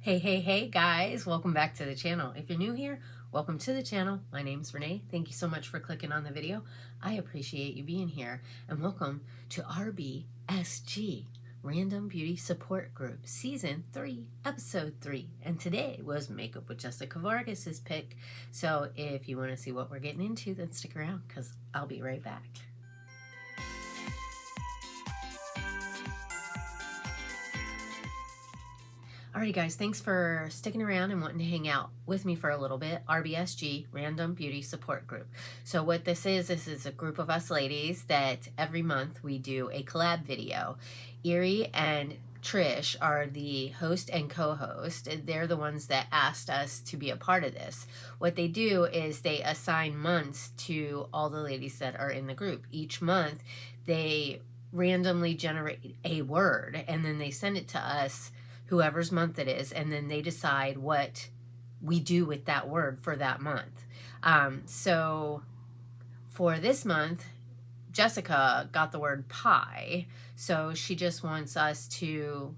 Hey guys, welcome back to the channel. If you're new here, welcome to the channel. My name's Renee. Thank you so much for clicking on the video. I appreciate you being here, and welcome to Rbsg, Random Beauty Support Group, Season 3, Episode 3. And today was Makeup with Jessica Vargas's pick. So if you want to see what we're getting into, then stick around because I'll be right back. Alrighty guys, thanks for sticking around and wanting to hang out with me for a little bit. Rbsg, Random Beauty Support Group. So what this is a group of us ladies that every month we do a collab video. Erie and Trish are the host and co-host. They're the ones that asked us to be a part of this. What they do is they assign months to all the ladies that are in the group. Each month they randomly generate a word and then they send it to us, whoever's month it is, and then they decide what we do with that word for that month. So for this month, Jessica got the word pie, so she just wants us to,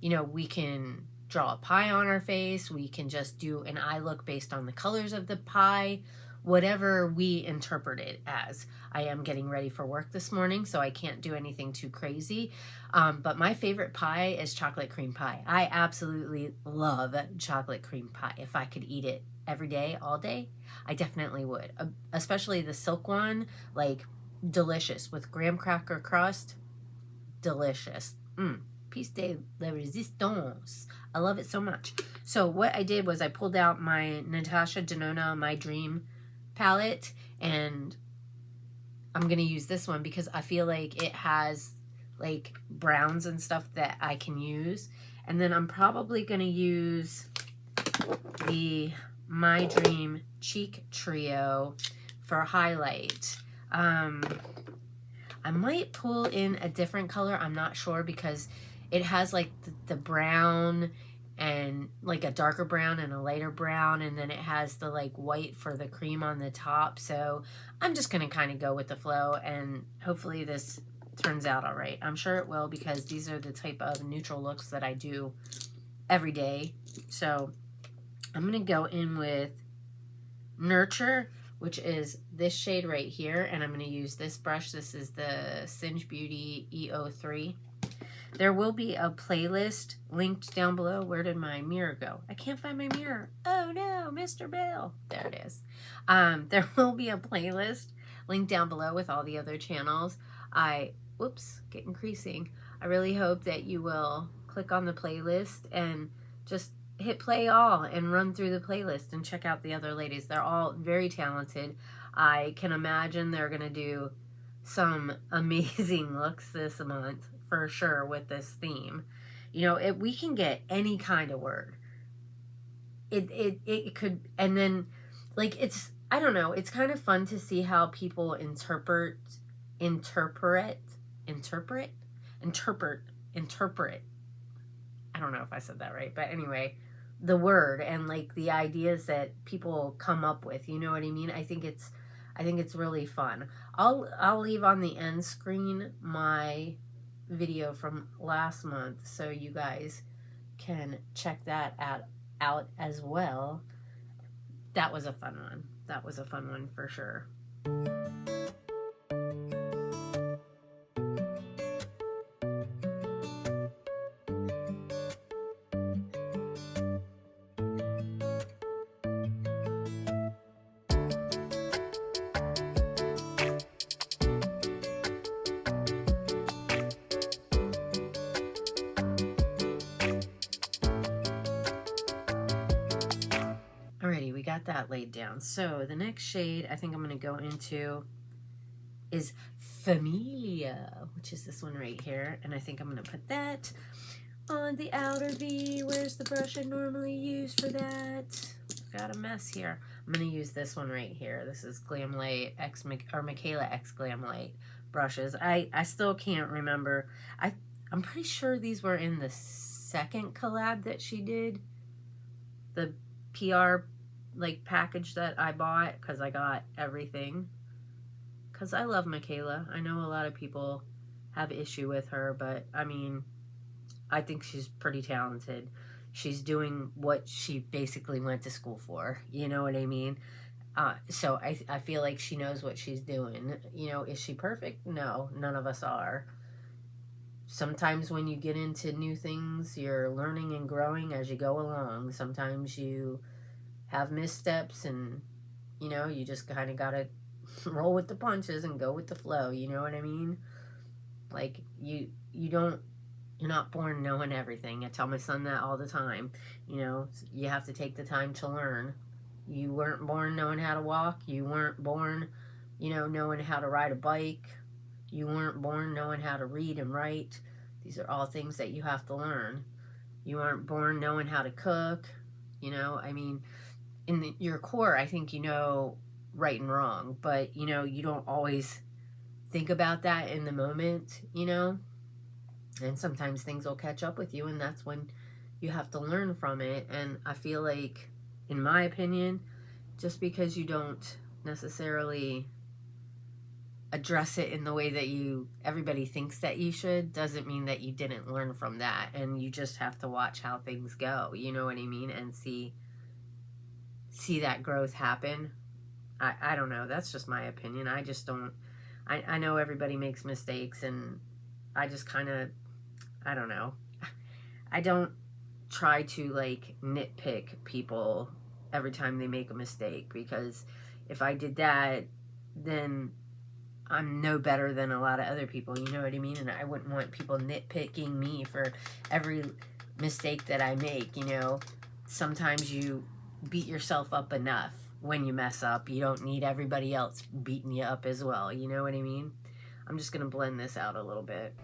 we can draw a pie on our face, we can just do an eye look based on the colors of the pie, whatever we interpret it as. I am getting ready for work this morning, so I can't do anything too crazy. But my favorite pie is chocolate cream pie. I absolutely love chocolate cream pie. If I could eat it every day, all day, I definitely would. Especially the silk one, like delicious with graham cracker crust. Delicious. Piece de la resistance. I love it so much. So what I did was I pulled out my Natasha Denona My Dream palette, and I'm gonna use this one because I feel like it has like browns and stuff that I can use. And then I'm probably gonna use the My Dream Cheek Trio for highlight. I might pull in a different color, I'm not sure, because it has like the brown and like a darker brown and a lighter brown, and then it has the like white for the cream on the top. So I'm just gonna kind of go with the flow, and hopefully this turns out all right. I'm sure it will, because these are the type of neutral looks that I do every day. So I'm gonna go in with Nurture, which is this shade right here, and I'm going to use this brush. This is the Singe Beauty E03. There will be a playlist linked down below. Where did my mirror go? I can't find my mirror. Oh no, Mr. Bill. There it is. There will be a playlist linked down below with all the other channels. Getting creasing. I really hope that you will click on the playlist and just hit play all and run through the playlist and check out the other ladies. They're all very talented. I can imagine they're going to do some amazing looks this month for sure with this theme. We can get any kind of word. It could, and then like I don't know, it's kind of fun to see how people interpret. I don't know if I said that right, but anyway, the word and like the ideas that people come up with, you know what I mean? I think it's really fun. I'll leave on the end screen my video from last month so you guys can check that out as well. That was a fun one. That was a fun one for sure. Alrighty, we got that laid down. So the next shade I think I'm going to go into is Familia, which is this one right here. And I think I'm going to put that on the outer V. Where's the brush I normally use for that? I've got a mess here. I'm going to use this one right here. This is Glamlight X, or Michaela X Glamlight brushes. I still can't remember. I'm pretty sure these were in the second collab that she did. The PR like package that I bought, because I got everything, because I love Michaela. I know a lot of people have issue with her, but I mean, I think she's pretty talented. she's doing what she basically went to school for. You know what I mean? So I feel like she knows what she's doing. You know, is she perfect? No, none of us are. Sometimes when you get into new things, you're learning and growing as you go along. Sometimes you have missteps, and, you know, you just kind of got to roll with the punches and go with the flow. You know what I mean? Like, you're not born knowing everything. I tell my son that all the time. You know, you have to take the time to learn. You weren't born knowing how to walk. You weren't born, you know, knowing how to ride a bike. You weren't born knowing how to read and write. These are all things that you have to learn. You weren't born knowing how to cook. You know, I mean, in your core, I think you know right and wrong. But, you know, you don't always think about that in the moment, you know. And sometimes things will catch up with you, and that's when you have to learn from it. And I feel like, in my opinion, just because you don't necessarily address it in the way that everybody thinks that you should, doesn't mean that you didn't learn from that. And you just have to watch how things go, you know what I mean, and see that growth happen. I don't know, that's just my opinion. I just don't, I know everybody makes mistakes, and I just kind of, I don't know, I don't try to like nitpick people every time they make a mistake, because if I did that, then I'm no better than a lot of other people, you know what I mean? And I wouldn't want people nitpicking me for every mistake that I make, you know? Sometimes you beat yourself up enough when you mess up. You don't need everybody else beating you up as well, you know what I mean? I'm just going to blend this out a little bit.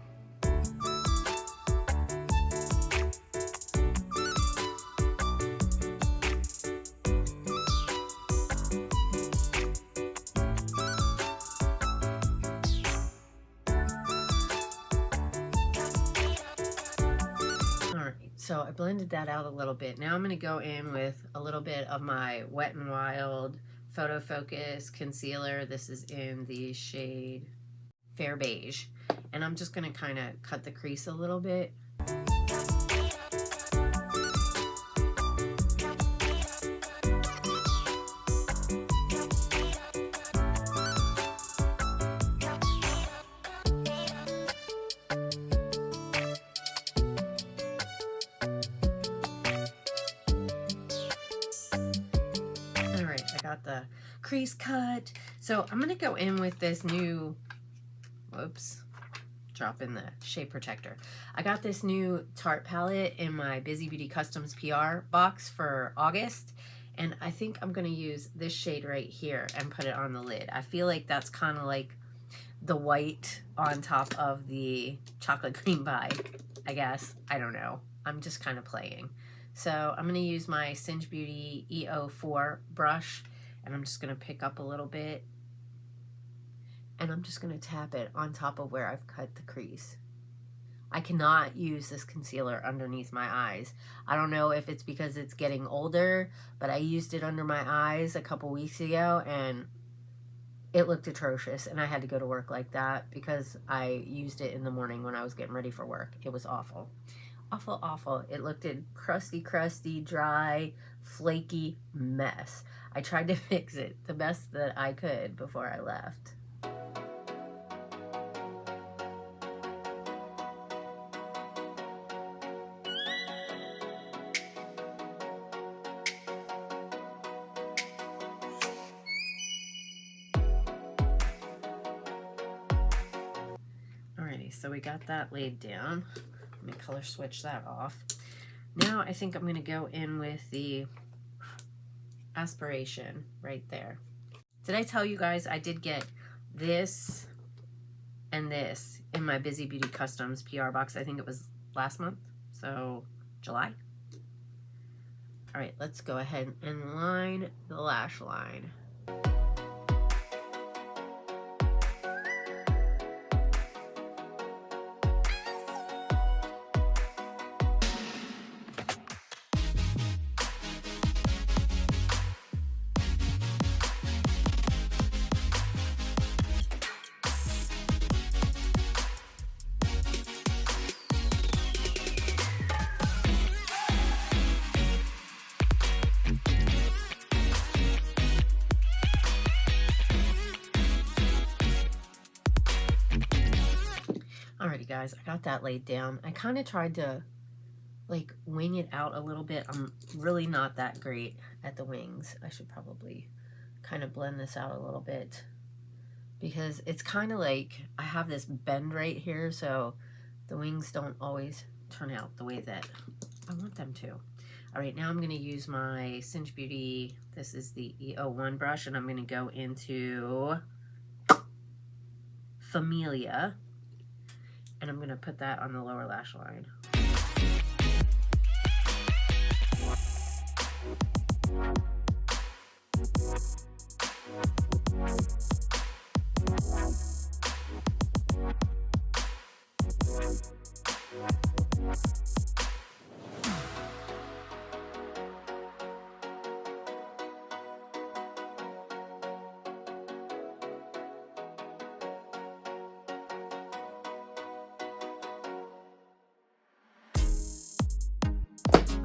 So I blended that out a little bit. Now I'm going to go in with a little bit of my Wet n Wild Photo Focus Concealer. This is in the shade Fair Beige. And I'm just going to kind of cut the crease a little bit. The crease cut. So I'm going to go in with this new, whoops, drop in the shade protector. I got this new Tarte palette in my Bizy Beauty Customs PR box for August, and I think I'm going to use this shade right here and put it on the lid. I feel like that's kind of like the white on top of the chocolate cream pie, I guess. I don't know. I'm just kind of playing. So I'm going to use my Singe Beauty EO4 brush, and I'm just going to pick up a little bit, and I'm just going to tap it on top of where I've cut the crease. I cannot use this concealer underneath my eyes. I don't know if it's because it's getting older, but I used it under my eyes a couple weeks ago, and it looked atrocious, and I had to go to work like that because I used it in the morning when I was getting ready for work. It was awful. Awful, awful. It looked a crusty, dry, flaky mess. I tried to fix it the best that I could before I left. Alrighty, so we got that laid down. Let me color switch that off. Now I think I'm going to go in with the Aspiration right there. Did I tell you guys I did get this and this in my Bizy Beauty Customs PR box? I think it was last month, so July. All right, let's go ahead and line the lash line. guys, I got that laid down. I kind of tried to like wing it out a little bit. I'm really not that great at the wings. I should probably kind of blend this out a little bit because it's kind of like I have this bend right here, so the wings don't always turn out the way that I want them to. All right, now I'm going to use my Cinch Beauty. This is the E01 brush, and I'm going to go into Familia, and I'm going to put that on the lower lash line.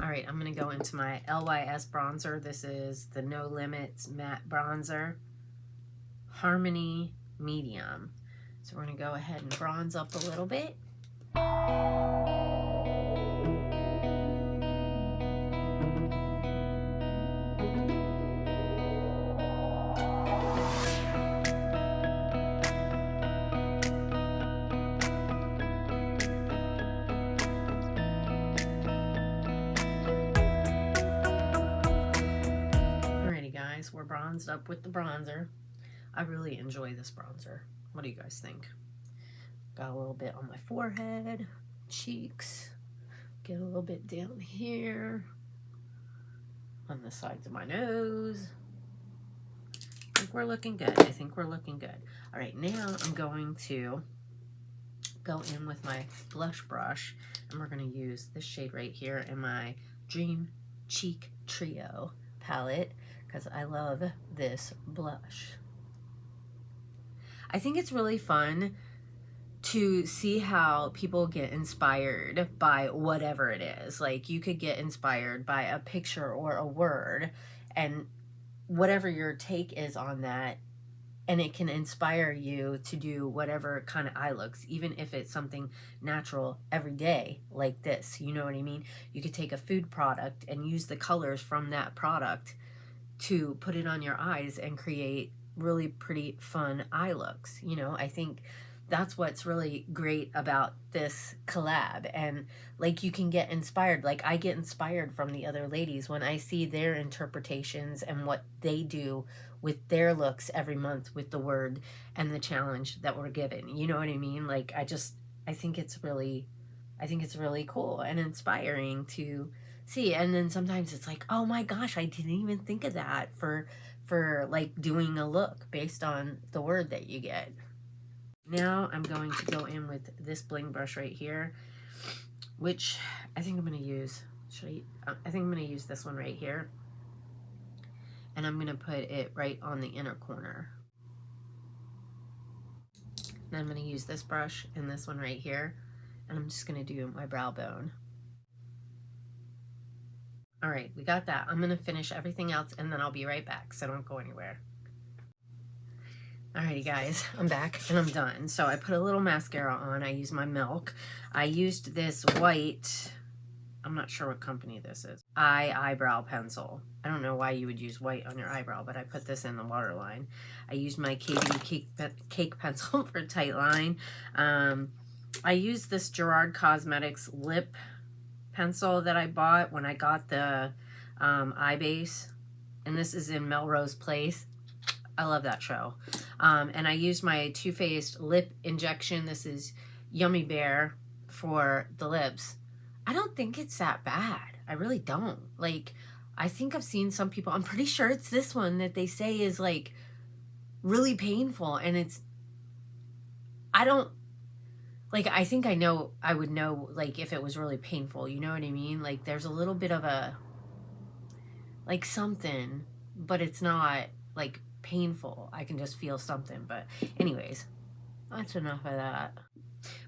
All right, I'm going to go into my LYS bronzer. This is the No Limits Matte Bronzer, Harmony Medium. So we're going to go ahead and bronze up a little bit. We're bronzed up with the bronzer. I really enjoy this bronzer. What do you guys think? Got a little bit on my forehead, cheeks, get a little bit down here, on the sides of my nose. I think we're looking good. I think we're looking good. All right, now I'm going to go in with my blush brush, and we're going to use this shade right here in my Dream Cheek Trio palette, because I love this blush. I think it's really fun to see how people get inspired by whatever it is. Like, you could get inspired by a picture or a word, and whatever your take is on that, and it can inspire you to do whatever kind of eye looks, even if it's something natural every day like this. You know what I mean? You could take a food product and use the colors from that product to put it on your eyes and create really pretty fun eye looks. You know, I think that's what's really great about this collab. And like, you can get inspired. Like, I get inspired from the other ladies when I see their interpretations and what they do with their looks every month with the word and the challenge that we're given. You know what I mean? Like, I think it's really cool and inspiring to see. And then sometimes it's like, oh my gosh, I didn't even think of that for like doing a look based on the word that you get. Now I'm going to go in with this bling brush right here, which I think I'm going to use. I think I'm going to use this one right here, and I'm going to put it right on the inner corner. And I'm going to use this brush and this one right here, and I'm just going to do my brow bone. All right, we got that. I'm going to finish everything else, and then I'll be right back, so don't go anywhere. Alrighty guys, I'm back and I'm done. So I put a little mascara on. I used my Milk. I used this white, I'm not sure what company this is, eyebrow pencil. I don't know why you would use white on your eyebrow, but I put this in the waterline. I used my cake pencil for tight line. I used this Gerard Cosmetics lip pencil that I bought when I got the eye base, and this is in Melrose Place. I love that show. And I used my Too Faced lip injection. This is Yummy Bear for the lips. I don't think it's that bad. I really don't. Like, I think I've seen some people, I'm pretty sure it's this one that they say is like really painful, and it's, I don't, like, I think I would know, like, if it was really painful, you know what I mean? Like, there's a little bit of a, like, something, but it's not, like, painful. I can just feel something. But anyways, that's enough of that.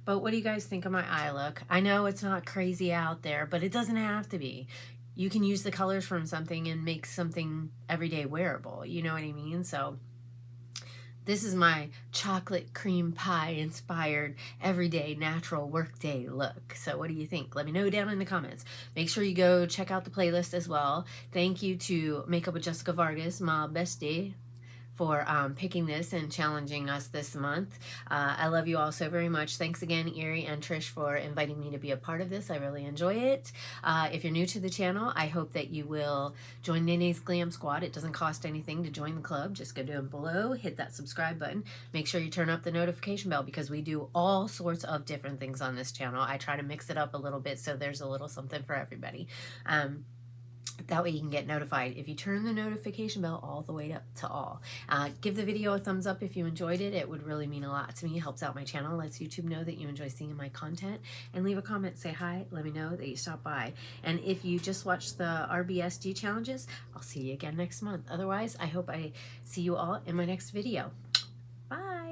But what do you guys think of my eye look? I know it's not crazy out there, but it doesn't have to be. You can use the colors from something and make something everyday wearable. You know what I mean? So This is my chocolate cream pie inspired everyday natural workday look. So what do you think? Let me know down in the comments. Make sure you go check out the playlist as well. Thank you to Makeup with Jessica Vargas, my bestie, for picking this and challenging us this month. I love you all so very much. Thanks again, Erie and Trish, for inviting me to be a part of this. I really enjoy it. If you're new to the channel, I hope that you will join Nene's Glam Squad. It doesn't cost anything to join the club. Just go down below, hit that subscribe button. Make sure you turn up the notification bell because we do all sorts of different things on this channel. I try to mix it up a little bit so there's a little something for everybody. That way you can get notified if you turn the notification bell all the way up to all. Give the video a thumbs up if you enjoyed it. It would really mean a lot to me. It helps out my channel, lets YouTube know that you enjoy seeing my content. And leave a comment, say hi, let me know that you stopped by. And if you just watched the Rbsg challenges, I'll see you again next month. Otherwise, I hope I see you all in my next video. Bye.